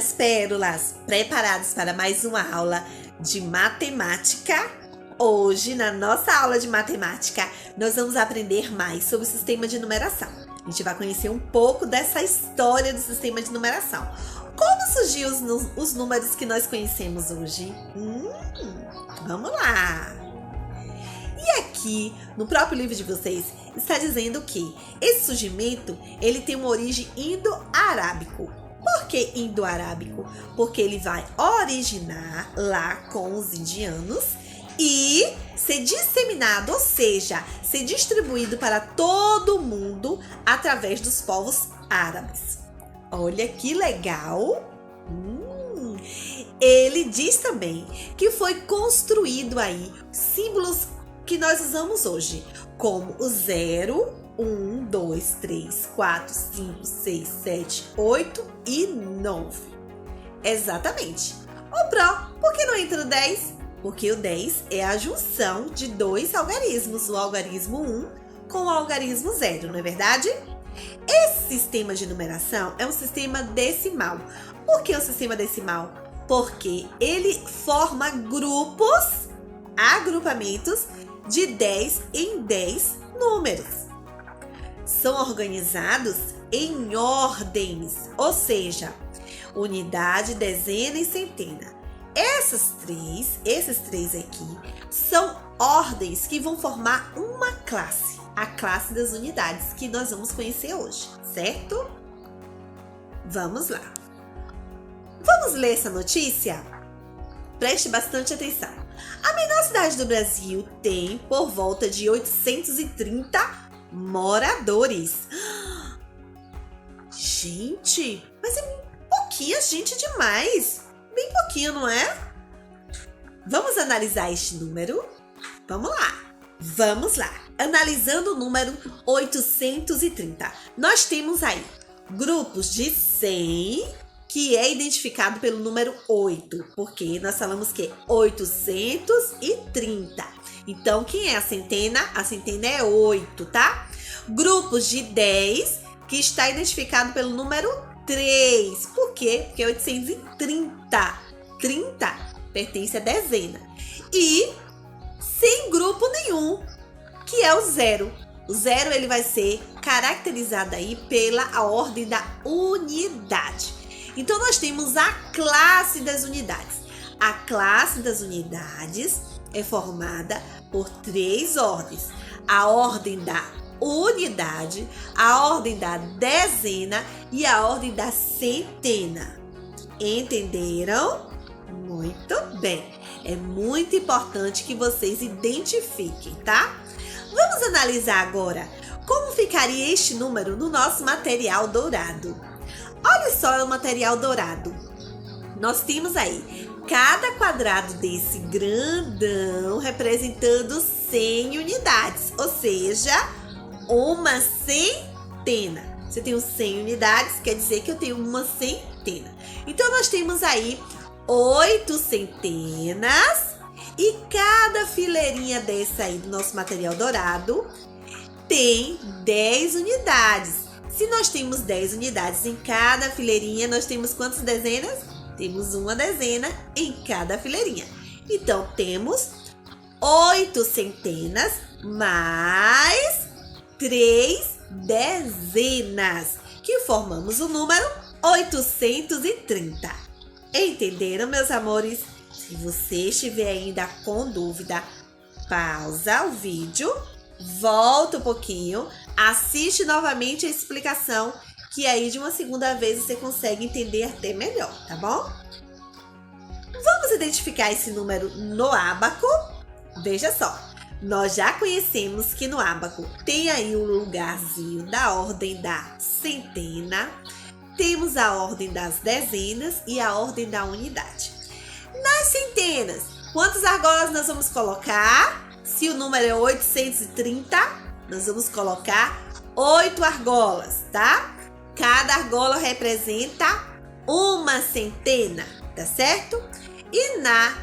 minhas pérolas, preparados para mais uma aula de matemática? Hoje, na nossa aula de matemática, nós vamos aprender mais sobre o sistema de numeração. A gente vai conhecer um pouco dessa história do sistema de numeração. Como surgiu os números que nós conhecemos hoje? Vamos lá! E aqui, no próprio livro de vocês, está dizendo que esse surgimento, ele tem uma origem indo-arábico. Por que indo-arábico? Porque ele vai originar lá com os indianos e ser disseminado, ou seja, ser distribuído para todo mundo através dos povos árabes. Olha que legal! Ele diz também que foi construído aí símbolos que nós usamos hoje, como o 0, 1, 2, 3, 4, 5, 6, 7, 8 e 9. Exatamente. O Pro, por que não entra o 10? Porque o 10 é a junção de dois algarismos, o algarismo 1 com o algarismo 0, não é verdade? Esse sistema de numeração é um sistema decimal. Por que o sistema decimal? Porque ele forma grupos, agrupamentos de 10 em 10 números. São organizados em ordens, ou seja, unidade, dezena e centena. Esses três aqui, são ordens que vão formar uma classe, a classe das unidades, que nós vamos conhecer hoje, certo? Vamos lá. Vamos ler essa notícia? Preste bastante atenção. A menor cidade do Brasil tem por volta de 830 moradores. Gente, mas é pouquinha gente demais. Bem pouquinho, não é? Vamos analisar este número? Vamos lá. Analisando o número 830. Nós temos aí grupos de 100, que é identificado pelo número 8, porque nós falamos que é 830. Então, quem é a centena? A centena é 8, tá? Grupos de 10, que está identificado pelo número 3. Por quê? Porque é 830. 30 pertence à dezena. E sem grupo nenhum, que é o 0. O 0 ele vai ser caracterizado aí pela ordem da unidade. Então, nós temos a classe das unidades. A classe das unidades é formada por 3 ordens. A ordem da unidade, a ordem da dezena e a ordem da centena. Entenderam? Muito bem. É muito importante que vocês identifiquem, tá? Vamos analisar agora como ficaria este número no nosso material dourado. Olha só o material dourado. Nós temos aí cada quadrado desse grandão representando 100 unidades, ou seja, uma centena. Se eu tenho 100 unidades, quer dizer que eu tenho uma centena. Então, nós temos aí 8 centenas e cada fileirinha dessa aí do nosso material dourado tem 10 unidades. Se nós temos 10 unidades em cada fileirinha, nós temos quantas dezenas? Temos uma dezena em cada fileirinha. Então, temos 8 centenas mais 3 dezenas, que formamos o número 830. Entenderam, meus amores? Se você estiver ainda com dúvida, pausa o vídeo, volta um pouquinho, assiste novamente a explicação, que aí de uma segunda vez você consegue entender até melhor, tá bom? Vamos identificar esse número no ábaco? Veja só, nós já conhecemos que no ábaco tem aí o lugarzinho da ordem da centena, temos a ordem das dezenas e a ordem da unidade. Nas centenas, quantas argolas nós vamos colocar? Se o número é 830, nós vamos colocar 8 argolas, tá? Cada argola representa uma centena, tá certo? E na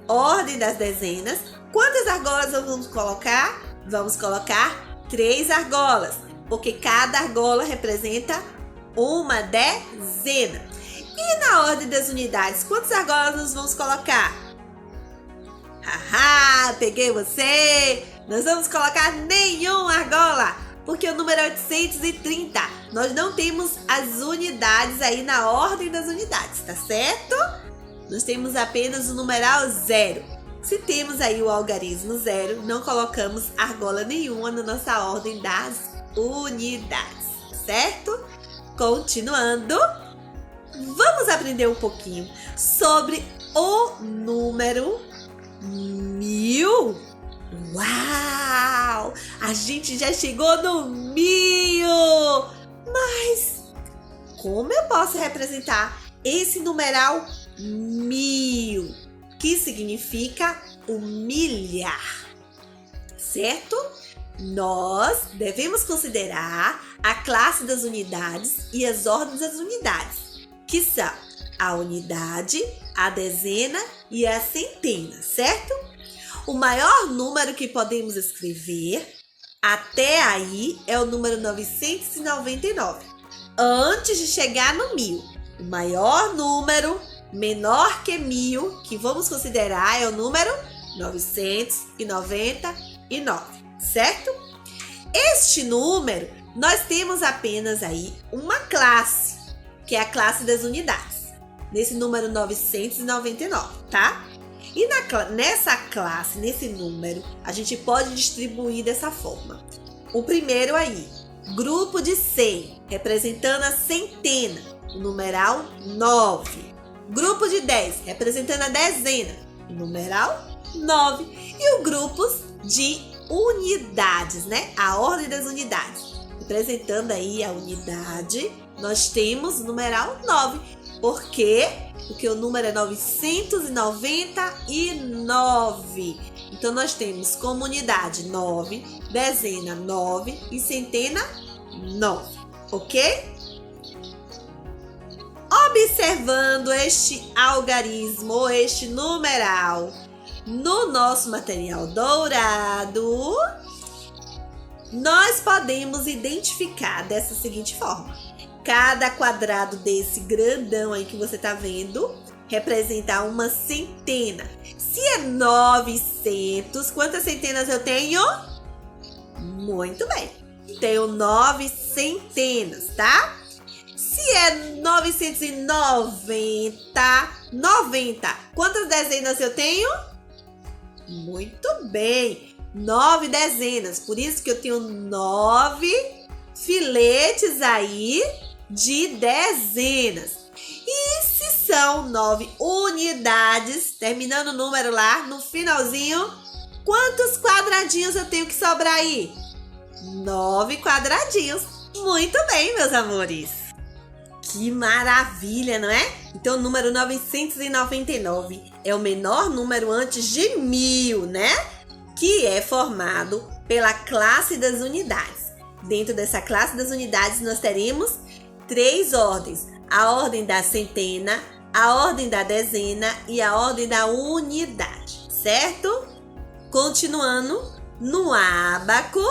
ordem das dezenas, quantas argolas nós vamos colocar? Vamos colocar 3 argolas, porque cada argola representa uma dezena. E na ordem das unidades, quantas argolas nós vamos colocar? Haha, peguei você! Nós vamos colocar nenhuma argola, porque o número é 830. Nós não temos as unidades aí na ordem das unidades, tá certo? Nós temos apenas o numeral 0. Se temos aí o algarismo 0, não colocamos argola nenhuma na nossa ordem das unidades, certo? Continuando, vamos aprender um pouquinho sobre o número 1000. Uau! A gente já chegou no 1000! Mas como eu posso representar esse numeral 1000? Que significa humilhar, certo? Nós devemos considerar a classe das unidades e as ordens das unidades, que são a unidade, a dezena e a centena, certo? O maior número que podemos escrever até aí é o número 999, antes de chegar no 1000. O maior número menor que 1000 que vamos considerar é o número 999, certo? Este número, nós temos apenas aí uma classe, que é a classe das unidades, nesse número 999, tá? E nessa classe, nesse número, a gente pode distribuir dessa forma. O primeiro aí, grupo de 100, representando a centena, o numeral 9. Grupo de 10, representando a dezena, o numeral 9. E o grupos de unidades, né? A ordem das unidades. Representando aí a unidade, nós temos o numeral 9. Por quê? Porque o número é 999. Então, nós temos como unidade 9, dezena 9 e centena 9. Ok? Observando este algarismo, ou este numeral, no nosso material dourado, nós podemos identificar dessa seguinte forma. Cada quadrado desse grandão aí que você tá vendo representa uma centena. Se é 900, quantas centenas eu tenho? Muito bem, tenho 9 centenas, tá? Se é 990, quantas dezenas eu tenho? Muito bem, 9 dezenas. Por isso que eu tenho 9 filetes aí de dezenas. E se são 9 unidades, terminando o número lá no finalzinho, quantos quadradinhos eu tenho que sobrar aí? 9 quadradinhos. Muito bem, meus amores. Que maravilha, não é? Então, o número 999 é o menor número antes de 1000, né? Que é formado pela classe das unidades. Dentro dessa classe das unidades, nós teremos 3 ordens. A ordem da centena, a ordem da dezena e a ordem da unidade, certo? Continuando, no ábaco,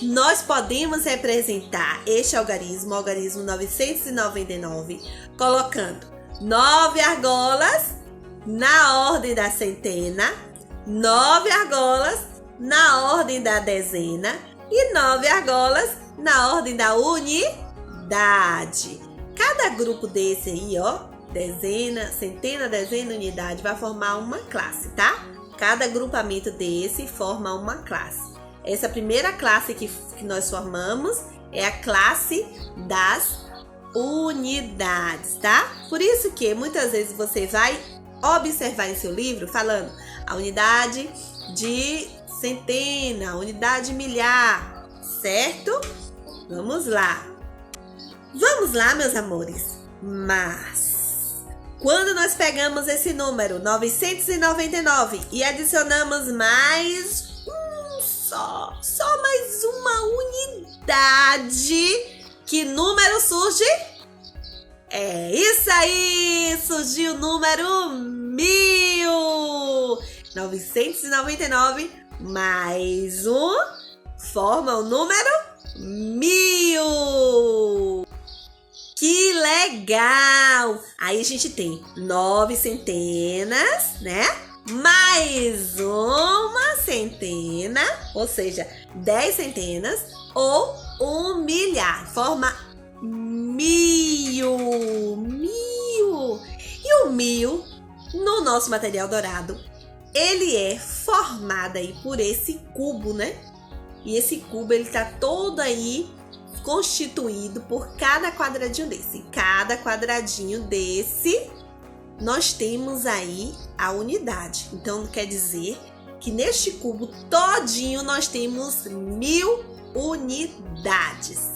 nós podemos representar este algarismo, o algarismo 999, colocando 9 argolas na ordem da centena, 9 argolas na ordem da dezena e 9 argolas na ordem da unidade. Cada grupo desse aí, ó, dezena, centena, dezena, unidade, vai formar uma classe, tá? Cada agrupamento desse forma uma classe. Essa primeira classe que nós formamos é a classe das unidades, tá? Por isso que muitas vezes você vai observar em seu livro falando a unidade de centena, a unidade de milhar, certo? Vamos lá. Vamos lá, meus amores. Mas quando nós pegamos esse número 999 e adicionamos mais só mais uma unidade, que número surge? É isso aí! Surgiu o número 1000! 999 mais um forma o número 1000! Que legal! legal! Aí a gente tem 9 centenas, né? Mais uma centena, ou seja, 10 centenas, ou 1 milhar. Forma 1000. E o 1000, no nosso material dourado, ele é formado aí por esse cubo, né? E esse cubo, ele tá todo aí constituído por cada quadradinho desse. Cada quadradinho desse, nós temos aí a unidade. Então, quer dizer que neste cubo todinho nós temos 1000 unidades.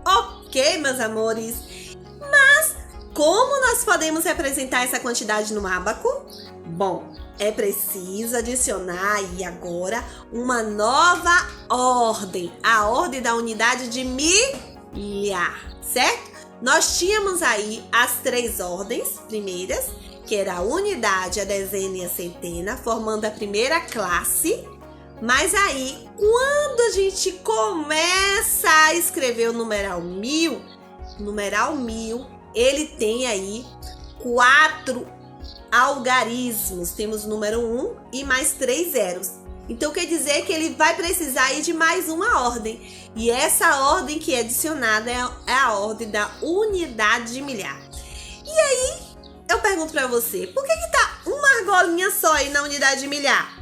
Ok, meus amores? Mas como nós podemos representar essa quantidade no ábaco? Bom, é preciso adicionar aí agora uma nova ordem, a ordem da unidade de milhar, certo? Nós tínhamos aí as 3 ordens primeiras, que era a unidade, a dezena e a centena, formando a primeira classe. Mas aí, quando a gente começa a escrever o numeral 1000, ele tem aí 4 algarismos. Temos o número 1 e mais 3 zeros. Então, quer dizer que ele vai precisar aí de mais uma ordem. E essa ordem que é adicionada é a ordem da unidade de milhar. E aí, eu pergunto para você, por que tá uma argolinha só aí na unidade de milhar?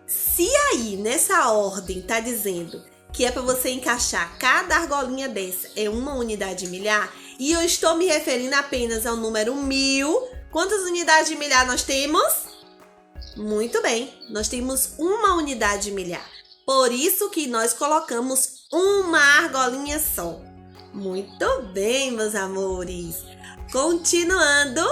Se aí, nessa ordem, tá dizendo que é para você encaixar cada argolinha dessa é uma unidade de milhar, e eu estou me referindo apenas ao número 1000, quantas unidades de milhar nós temos? Muito bem, nós temos uma unidade de milhar. Por isso que nós colocamos uma argolinha só. Muito bem, meus amores. Continuando,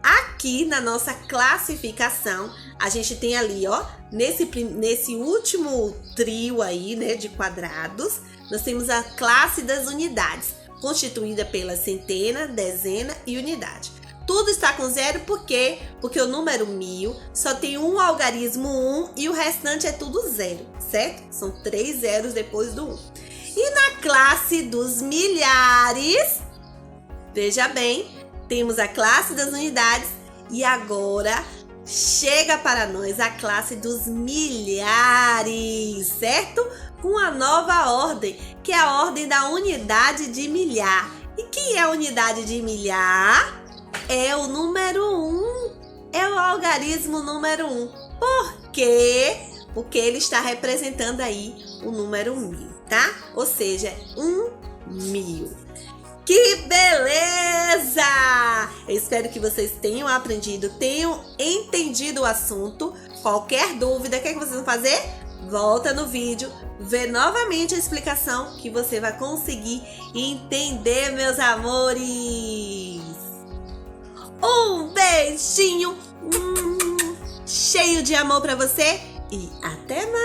aqui na nossa classificação, a gente tem ali, ó, nesse último trio aí, né, de quadrados, nós temos a classe das unidades, constituída pela centena, dezena e unidade. Tudo está com zero, por quê? Porque o número 1000 só tem um algarismo 1 e o restante é tudo zero, certo? São 3 zeros depois do 1. E na classe dos milhares, veja bem, temos a classe das unidades e agora chega para nós a classe dos milhares, certo? Com a nova ordem, que é a ordem da unidade de milhar. E que é a unidade de milhar? É o número 1, é o algarismo número 1. Por quê? Porque ele está representando aí o número 1000, tá? Ou seja, 1000. Que beleza! Eu espero que vocês tenham aprendido, tenham entendido o assunto. Qualquer dúvida, o que vocês vão fazer? Volta no vídeo, vê novamente a explicação que você vai conseguir entender, meus amores. Um beijinho cheio de amor para você e até mais!